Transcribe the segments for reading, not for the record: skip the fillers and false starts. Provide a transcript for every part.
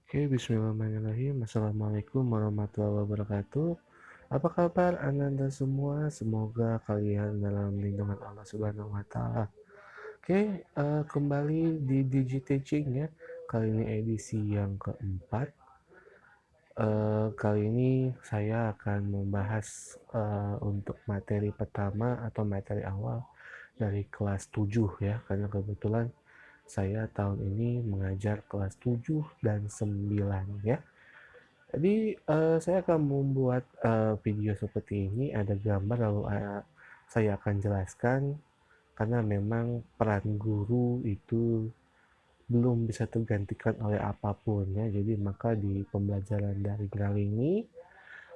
Oke, bismillahirrahmanirrahim. Assalamualaikum warahmatullahi wabarakatuh. Apa kabar Ananda semua? Semoga kalian dalam lindungan Allah Subhanahu wa Ta'ala. Oke, kembali di Digi Teaching ya. Kali ini edisi yang keempat. Kali ini saya akan membahas untuk materi pertama atau materi awal dari kelas 7 ya, karena kebetulan saya tahun ini mengajar kelas 7 dan 9 ya. Jadi saya akan membuat video seperti ini, ada gambar lalu saya akan jelaskan karena memang peran guru itu belum bisa tergantikan oleh apapun ya. Jadi maka di pembelajaran daring kali ini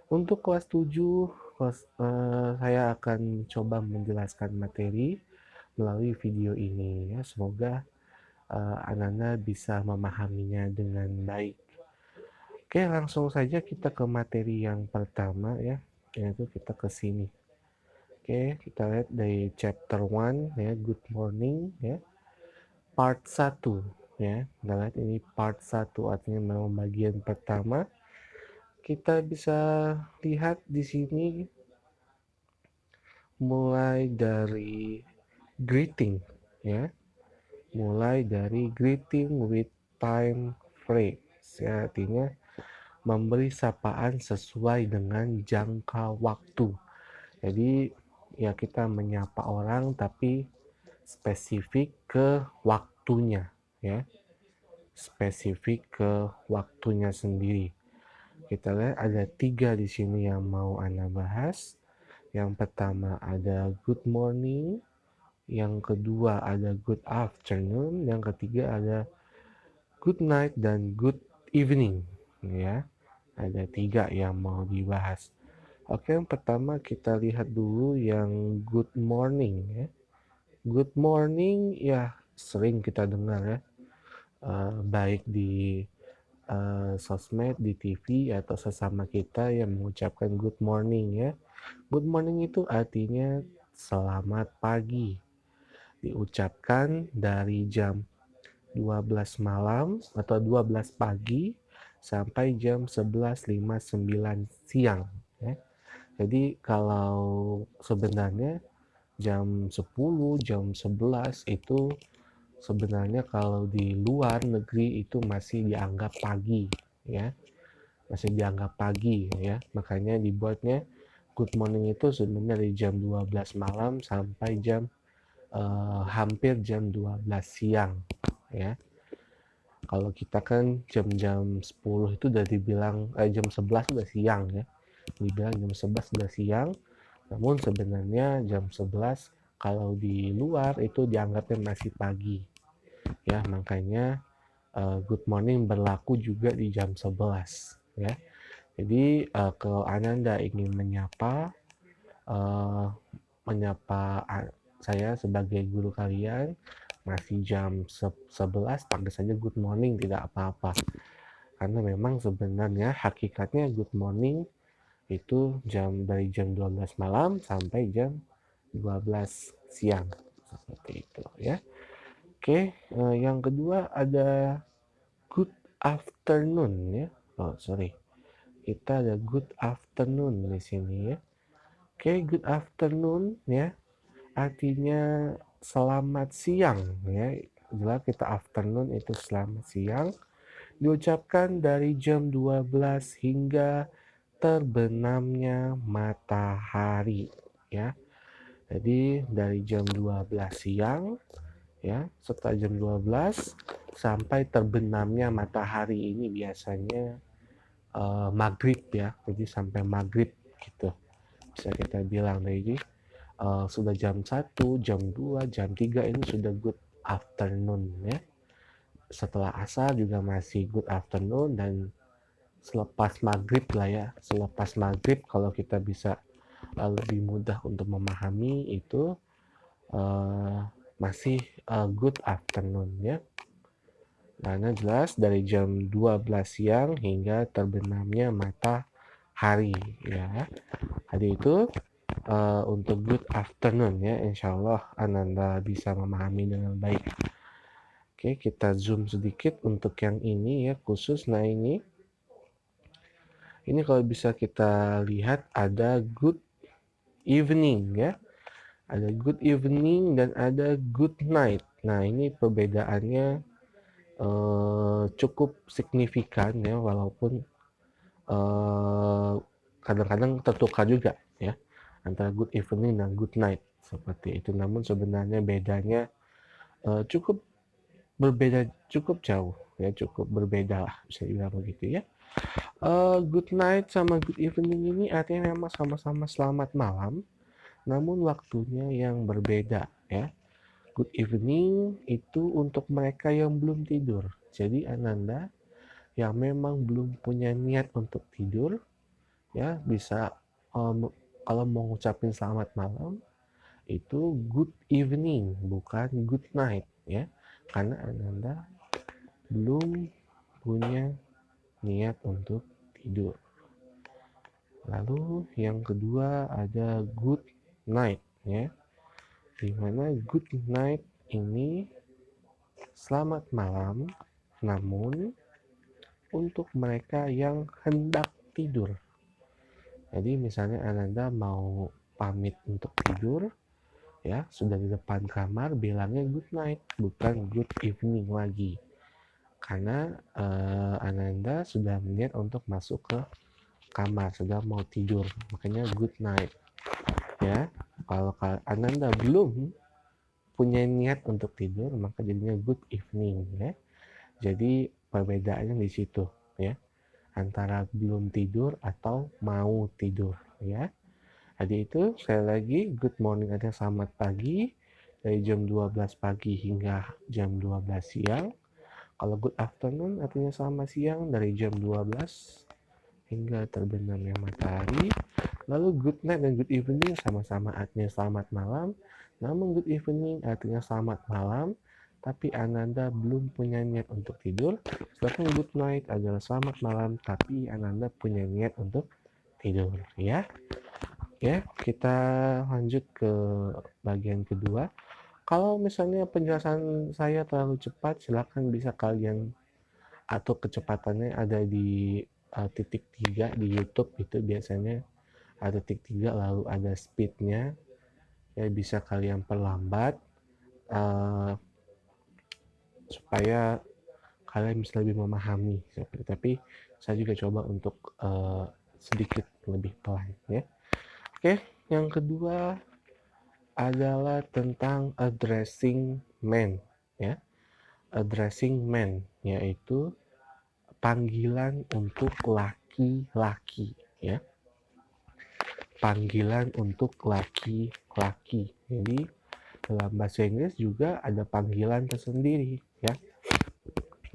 untuk kelas 7 saya akan coba menjelaskan materi melalui video ini ya. Semoga Ananda bisa memahaminya dengan baik. Oke, langsung saja kita ke materi yang pertama ya, yaitu kita ke sini. Oke, kita lihat dari chapter 1 ya, Good Morning ya, part 1 ya. Kita lihat ini part 1 artinya memang bagian pertama. Kita bisa lihat di sini mulai dari greeting ya. Mulai dari greeting with time phrase ya, artinya memberi sapaan sesuai dengan jangka waktu. Jadi ya kita menyapa orang tapi spesifik ke waktunya ya, spesifik ke waktunya sendiri. Kita lihat ada 3 di sini yang mau Anda bahas. Yang pertama ada good morning, yang kedua ada good afternoon, yang ketiga ada good night dan good evening ya. Ada 3 yang mau dibahas. Oke, yang pertama kita lihat dulu yang good morning ya. Good morning ya sering kita dengar ya, baik di sosmed, di TV atau sesama kita yang mengucapkan good morning ya. Good morning itu artinya selamat pagi. Diucapkan dari jam 12 malam atau 12 pagi sampai jam 11.59 siang ya. Jadi kalau sebenarnya jam 10, jam 11 itu sebenarnya kalau di luar negeri itu masih dianggap pagi ya. Masih dianggap pagi ya. Makanya dibuatnya good morning itu sebenarnya dari jam 12 malam sampai jam hampir jam 12 siang ya. Kalau kita kan jam-jam 10 itu udah dibilang jam 11 udah siang ya. Dibilang jam 11 udah siang. Namun sebenarnya jam 11 kalau di luar itu dianggapnya masih pagi. Ya, makanya good morning berlaku juga di jam 11 ya. Jadi kalau Ananda ingin menyapa uh, menyapa saya sebagai guru kalian masih jam 11 panggil saja good morning, tidak apa-apa. Karena memang sebenarnya hakikatnya good morning itu dari jam 12 malam sampai jam 12 siang. Seperti itu ya. Oke, yang kedua ada good afternoon ya. Oh, sorry. Kita ada good afternoon di sini ya. Oke, good afternoon ya. Artinya selamat siang ya. Jelas kita afternoon itu selamat siang. Diucapkan dari jam 12 hingga terbenamnya matahari ya. Jadi dari jam 12 siang ya, setelah jam 12 sampai terbenamnya matahari ini biasanya maghrib ya. Jadi sampai maghrib gitu. Bisa kita bilang jadi sudah jam 1, jam 2, jam 3 ini sudah good afternoon ya. Setelah asar juga masih good afternoon dan selepas maghrib lah ya. Selepas maghrib kalau kita bisa lebih mudah untuk memahami itu masih good afternoon ya. Karena jelas dari jam 12 siang hingga terbenamnya matahari ya. Hari itu untuk good afternoon ya, insya Allah Ananda bisa memahami dengan baik. Oke, kita zoom sedikit untuk yang ini ya khusus. Nah ini kalau bisa kita lihat ada good evening ya. Ada good evening dan ada good night. Nah ini perbedaannya cukup signifikan ya, walaupun kadang-kadang tertukar juga ya antara good evening dan good night seperti itu. Namun sebenarnya bedanya cukup berbeda, cukup jauh ya, cukup berbeda lah bisa dibilang begitu ya. Good night sama good evening ini artinya memang sama-sama selamat malam, namun waktunya yang berbeda ya. Good evening itu untuk mereka yang belum tidur. Jadi Ananda yang memang belum punya niat untuk tidur ya bisa kalau mau ngucapin selamat malam itu good evening bukan good night ya. Karena Ananda belum punya niat untuk tidur. Lalu yang kedua ada good night ya. Dimana good night ini selamat malam, namun untuk mereka yang hendak tidur. Jadi misalnya Ananda mau pamit untuk tidur, ya sudah di depan kamar bilangnya good night, bukan good evening lagi. Karena Ananda sudah niat untuk masuk ke kamar, sudah mau tidur, makanya good night. Ya, kalau Ananda belum punya niat untuk tidur, maka jadinya good evening ya. Jadi perbedaannya di situ ya, antara belum tidur atau mau tidur ya. Jadi itu sekali lagi good morning artinya selamat pagi dari jam 12 pagi hingga jam 12 siang. Kalau good afternoon artinya selamat siang dari jam 12 hingga terbenamnya matahari. Lalu good night dan good evening sama-sama artinya selamat malam. Namun good evening artinya selamat malam, tapi Ananda belum punya niat untuk tidur. Sedangkan good night adalah selamat malam, tapi Ananda punya niat untuk tidur. Ya, kita lanjut ke bagian kedua. Kalau misalnya penjelasan saya terlalu cepat, silakan bisa kalian atur kecepatannya ada di titik 3 di YouTube, itu biasanya ada titik 3 lalu ada speednya ya, bisa kalian perlambat supaya kalian bisa lebih memahami seperti. Tapi saya juga coba untuk sedikit lebih pelan ya. Oke, yang kedua adalah tentang addressing men ya. Addressing men yaitu panggilan untuk laki-laki ya. Panggilan untuk laki-laki. Jadi dalam bahasa Inggris juga ada panggilan tersendiri ya.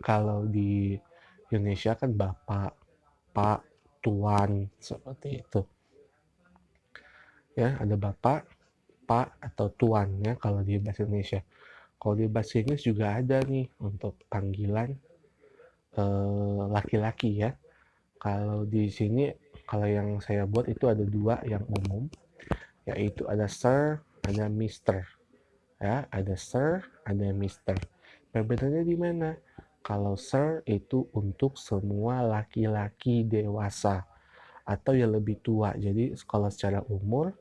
Kalau di Indonesia kan bapak, pak, tuan seperti itu. Ya, ada bapak, pak atau tuan ya kalau di bahasa Indonesia. Kalau di bahasa Inggris juga ada nih untuk panggilan laki-laki ya. Kalau di sini, kalau yang saya buat itu ada dua yang umum, yaitu ada sir, ada mister. Ya, ada sir, ada mister. Perbedaannya di mana? Kalau sir itu untuk semua laki-laki dewasa atau yang lebih tua. Jadi kalau secara umur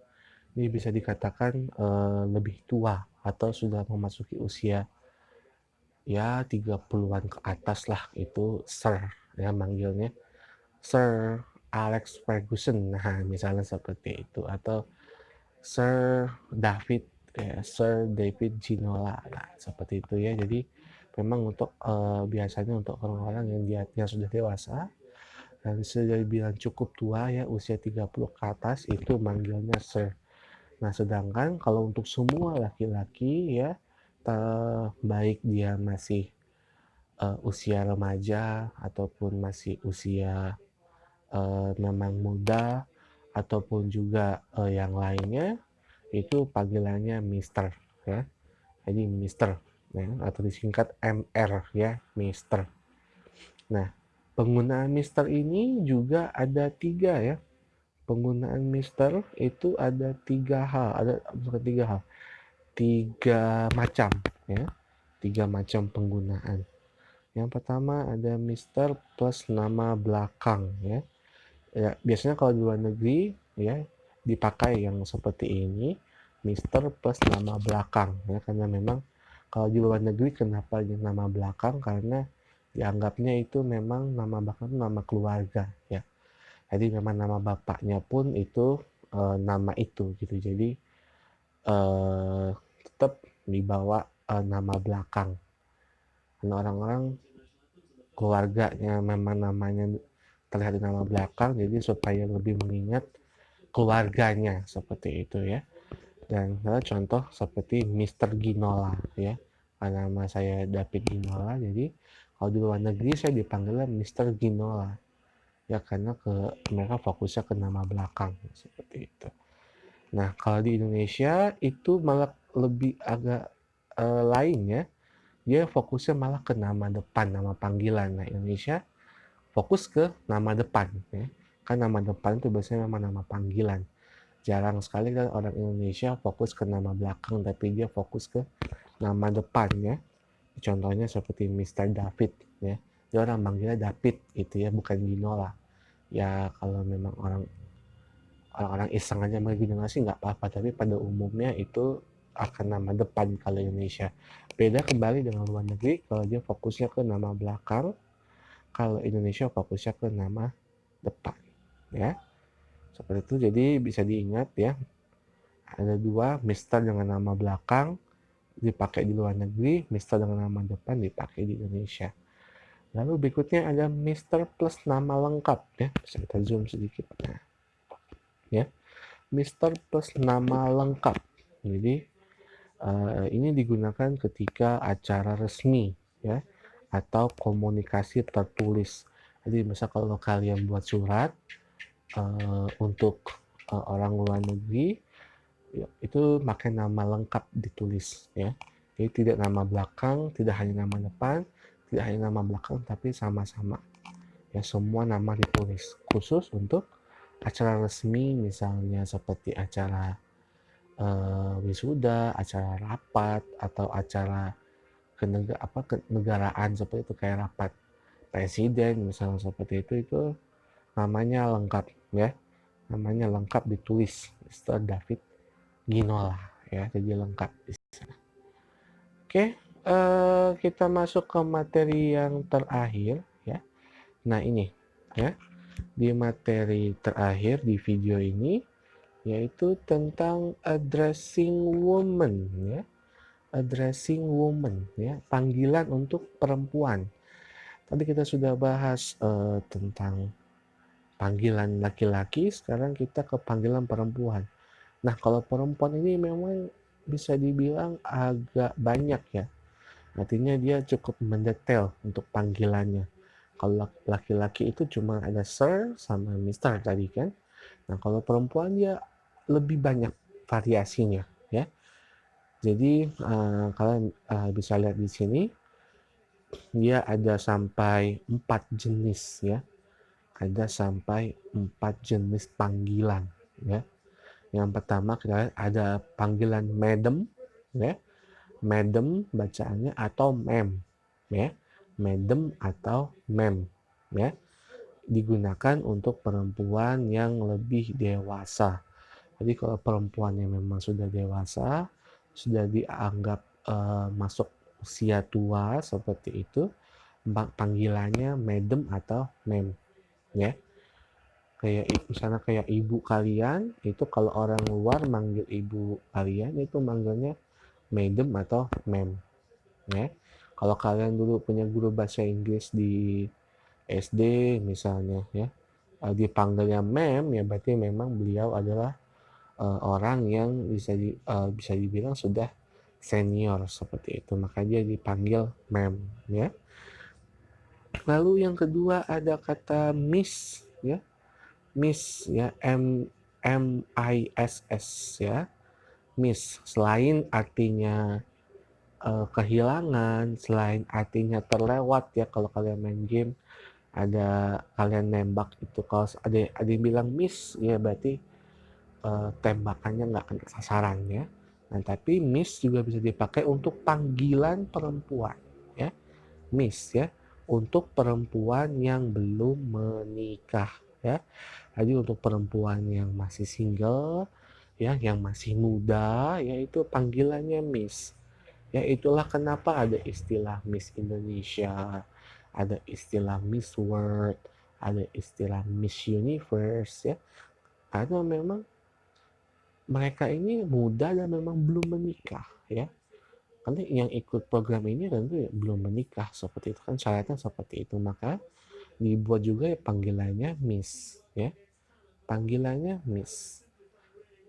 ini bisa dikatakan lebih tua atau sudah memasuki usia ya 30-an ke atas lah, itu sir ya manggilnya. Sir Alex Ferguson, nah misalnya seperti itu, atau Sir David ya, Sir David Ginola, nah seperti itu ya. Jadi memang untuk biasanya untuk orang-orang yang sudah dewasa dan sudah dibilang cukup tua ya, usia 30 ke atas, itu manggilnya Sir. Nah sedangkan kalau untuk semua laki-laki ya, baik dia masih usia remaja ataupun masih usia memang muda ataupun juga yang lainnya, itu panggilannya Mister ya. Jadi Mister ya, atau disingkat MR ya, Mister. Nah, penggunaan Mister ini juga ada 3 ya. Penggunaan Mister itu ada 3 hal, ada bukan 3 hal, 3 macam ya. 3 macam penggunaan. Yang pertama ada Mister plus nama belakang ya. Ya, biasanya kalau di luar negeri ya dipakai yang seperti ini, Mister plus nama belakang ya, karena memang kalau di luar negeri kenapa nama belakang, karena dianggapnya itu memang nama belakang nama keluarga ya. Jadi memang nama bapaknya pun itu nama itu gitu. Jadi tetap dibawa nama belakang. Karena orang-orang keluarganya memang namanya terlihat di nama belakang, jadi supaya lebih mengingat keluarganya seperti itu ya. Dan contoh seperti Mr. Ginola ya. Karena nama saya David Ginola, jadi kalau di luar negeri saya dipanggilnya Mr. Ginola ya, karena mereka fokusnya ke nama belakang seperti itu. Nah, kalau di Indonesia itu malah lebih agak lain ya. Dia fokusnya malah ke nama depan, nama panggilan. Nah, Indonesia fokus ke nama depan ya. Kan nama depan itu biasanya memang nama panggilan. Jarang sekali kan orang Indonesia fokus ke nama belakang, tapi dia fokus ke nama depan ya. Contohnya seperti Mr. David ya. Dia orang manggilnya David itu ya, bukan Ginola. Ya kalau memang orang-orang iseng aja manggil Ginola sih nggak apa-apa, tapi pada umumnya itu akan nama depan kalau Indonesia. Beda kembali dengan luar negeri, kalau dia fokusnya ke nama belakang, kalau Indonesia fokusnya ke nama depan ya. Seperti itu, jadi bisa diingat ya. Ada dua, Mister dengan nama belakang dipakai di luar negeri, Mister dengan nama depan dipakai di Indonesia. Lalu berikutnya ada Mister plus nama lengkap ya. Bisa kita zoom sedikit. Nah, ya. Mister plus nama lengkap. Jadi ini digunakan ketika acara resmi ya, atau komunikasi tertulis. Jadi misal kalau kalian buat surat untuk orang luar negeri, ya, itu pakai nama lengkap ditulis ya. Jadi tidak nama belakang, tidak hanya nama depan, tidak hanya nama belakang, tapi sama-sama ya, semua nama ditulis khusus untuk acara resmi, misalnya seperti acara wisuda, acara rapat, atau acara kenegaraan seperti itu, kayak rapat presiden misalnya seperti itu namanya lengkap ya, namanya lengkap ditulis Mr. David Ginola ya, jadi lengkap di sana. Oke, kita masuk ke materi yang terakhir ya. Nah ini ya, di materi terakhir di video ini yaitu tentang addressing woman ya, addressing woman ya, panggilan untuk perempuan. Tadi kita sudah bahas tentang panggilan laki-laki, sekarang kita ke panggilan perempuan. Nah, kalau perempuan ini memang bisa dibilang agak banyak ya. Artinya dia cukup mendetail untuk panggilannya. Kalau laki-laki itu cuma ada sir sama mister tadi kan. Nah, kalau perempuan dia lebih banyak variasinya ya. Jadi kalian bisa lihat di sini dia ada sampai 4 jenis ya. Ada sampai 4 jenis panggilan ya. Yang pertama kita ada panggilan madam ya. Madam bacaannya atau ma'am ya. Madam atau ma'am ya. Digunakan untuk perempuan yang lebih dewasa. Jadi kalau perempuan yang memang sudah dewasa, sudah dianggap masuk usia tua seperti itu, panggilannya madam atau ma'am ya. Kayak misalnya kayak ibu kalian itu, kalau orang luar manggil ibu kalian itu manggilnya madam atau ma'am ya. Kalau kalian dulu punya guru bahasa Inggris di SD misalnya ya, dipanggilnya ma'am ya, berarti memang beliau adalah orang yang bisa dibilang sudah senior seperti itu, maka dia dipanggil ma'am ya. Lalu yang kedua ada kata miss ya. Miss ya, M-I-S-S ya, miss. Selain artinya kehilangan, selain artinya terlewat ya, kalau kalian main game ada kalian nembak itu, kalau ada yang bilang miss ya berarti tembakannya nggak kena sasaran ya. Nah, tapi Miss juga bisa dipakai untuk panggilan perempuan, ya. Miss ya, untuk perempuan yang belum menikah, ya. Jadi untuk perempuan yang masih single, ya, yang masih muda, ya itu panggilannya Miss. Ya itulah kenapa ada istilah Miss Indonesia, ada istilah Miss World, ada istilah Miss Universe, ya. Karena memang mereka ini muda dan memang belum menikah, ya. Karena yang ikut program ini tentu ya belum menikah, seperti itu kan syaratnya seperti itu. Maka dibuat juga ya panggilannya Miss, ya. Panggilannya Miss.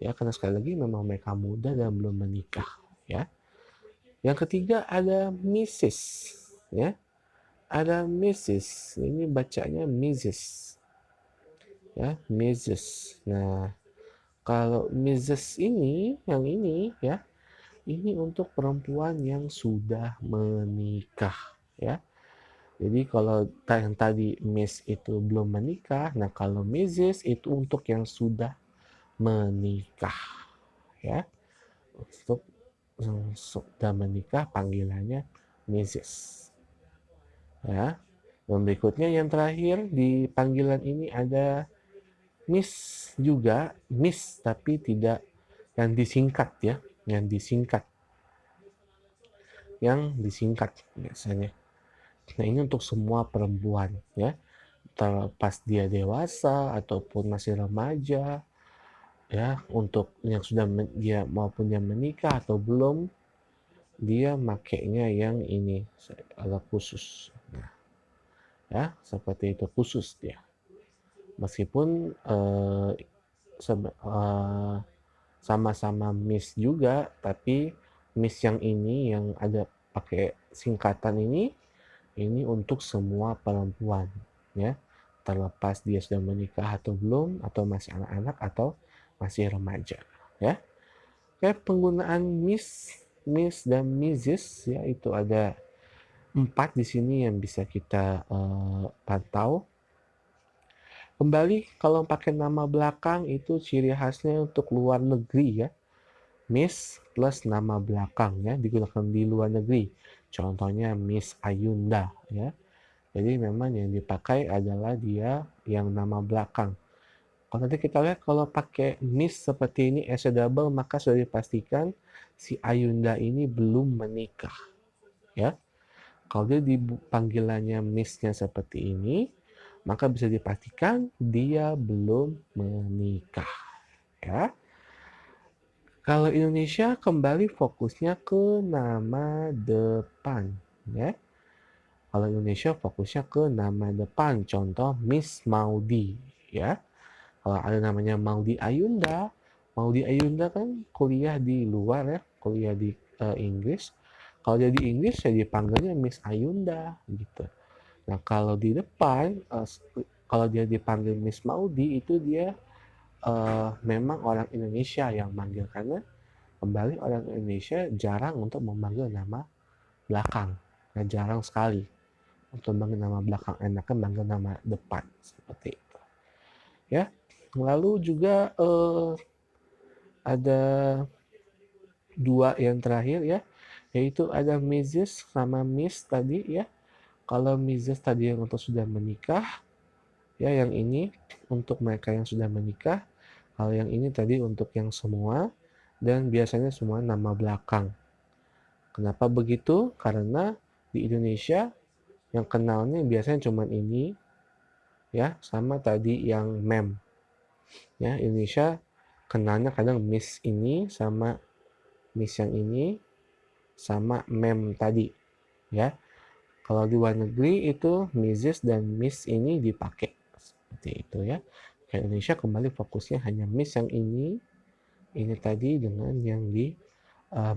Ya, karena sekali lagi memang mereka muda dan belum menikah, ya. Yang ketiga ada Mrs, ya. Ada Mrs. Ini bacanya Mrs, ya, Mrs. Nah, kalau Mrs ini, yang ini, ya, ini untuk perempuan yang sudah menikah, ya. Jadi kalau yang tadi Miss itu belum menikah, nah kalau Mrs itu untuk yang sudah menikah, ya. Untuk yang sudah menikah panggilannya Mrs. Ya. Dan berikutnya yang terakhir di panggilan ini ada Miss juga, Miss tapi tidak yang disingkat, ya, yang disingkat, biasanya. Nah ini untuk semua perempuan, ya, terlepas dia dewasa ataupun masih remaja, ya, untuk yang sudah dia maupun yang menikah atau belum, dia makainya yang ini ala khusus. Nah, ya seperti itu khusus dia. Meskipun sama-sama Miss juga, tapi Miss yang ini yang ada pakai singkatan ini untuk semua perempuan, ya. Terlepas dia sudah menikah atau belum, atau masih anak-anak atau masih remaja, ya. Oke, penggunaan Miss, Miss dan Mrs ya itu ada 4 di sini yang bisa kita pantau. Kembali kalau pakai nama belakang itu ciri khasnya untuk luar negeri, ya. Miss plus nama belakang, ya, digunakan di luar negeri. Contohnya Miss Ayunda, ya. Jadi memang yang dipakai adalah dia yang nama belakang. Kalau nanti kita lihat kalau pakai Miss seperti ini as a double, maka sudah dipastikan si Ayunda ini belum menikah, ya. Kalau dia di panggilannya Miss-nya seperti ini, maka bisa dipastikan dia belum menikah, ya. Kalau Indonesia kembali fokusnya ke nama depan, ya. Kalau Indonesia fokusnya ke nama depan, contoh Miss Maudi, ya. Kalau ada namanya Maudi Ayunda, Maudi Ayunda kan kuliah di luar, ya, kuliah di Inggris. Kalau dia di Inggris ya dipanggilnya Miss Ayunda gitu. Nah kalau di depan, kalau dia dipanggil Miss Maudi itu dia memang orang Indonesia yang manggil, karena kembali orang Indonesia jarang untuk memanggil nama belakang, nah, jarang sekali untuk memanggil nama belakang, enaknya manggil nama depan seperti itu, ya. Lalu juga ada 2 yang terakhir, ya, yaitu ada Mrs sama Miss tadi, ya. Kalau Mrs tadi yang untuk sudah menikah, ya, yang ini untuk mereka yang sudah menikah. Kalau yang ini tadi untuk yang semua, dan biasanya semua nama belakang. Kenapa begitu? Karena di Indonesia yang kenalnya biasanya cuma ini, ya, sama tadi yang mem. Ya, Indonesia kenalnya kadang Miss ini sama Miss yang ini sama mem tadi, ya. Kalau di luar negeri itu Mrs dan Miss ini dipakai seperti itu, ya. Ke Indonesia kembali fokusnya hanya Miss yang ini tadi dengan yang di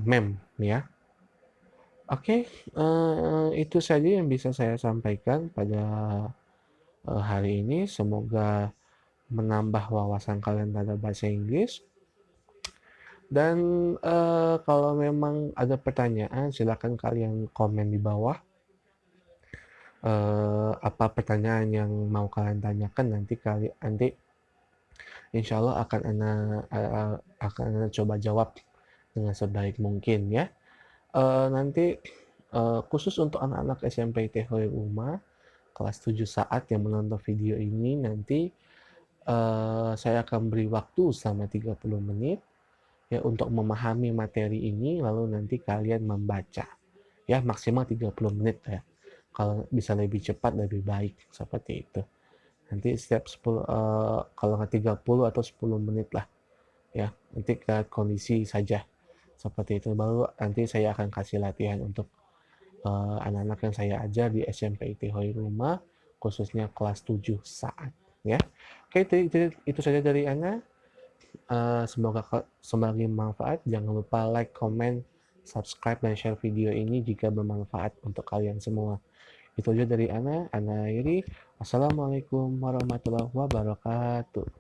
mem, ya. Oke, itu saja yang bisa saya sampaikan pada hari ini. Semoga menambah wawasan kalian terhadap bahasa Inggris. Dan kalau memang ada pertanyaan, silakan kalian komen di bawah. Apa pertanyaan yang mau kalian tanyakan, nanti insya Allah akan Ana coba jawab dengan sebaik mungkin ya. Nanti, khusus untuk anak-anak SMP THW Uma kelas 7 saat yang menonton video ini nanti, saya akan beri waktu selama 30 menit ya untuk memahami materi ini lalu nanti kalian membaca ya maksimal 30 menit ya. Kalau bisa lebih cepat lebih baik seperti itu. Nanti setiap 10 kalau nggak 30 atau 10 menit lah ya. Nanti ke kondisi saja seperti itu. Baru nanti saya akan kasih latihan untuk anak-anak yang saya ajar di SMP IT Hoiruma khususnya kelas 7 saat ya. Oke, itu saja dari Ana. Semoga semoga bermanfaat. Jangan lupa like, comment, subscribe, dan share video ini jika bermanfaat untuk kalian semua. Itu aja dari Ana Iri. Wassalamualaikum warahmatullahi wabarakatuh.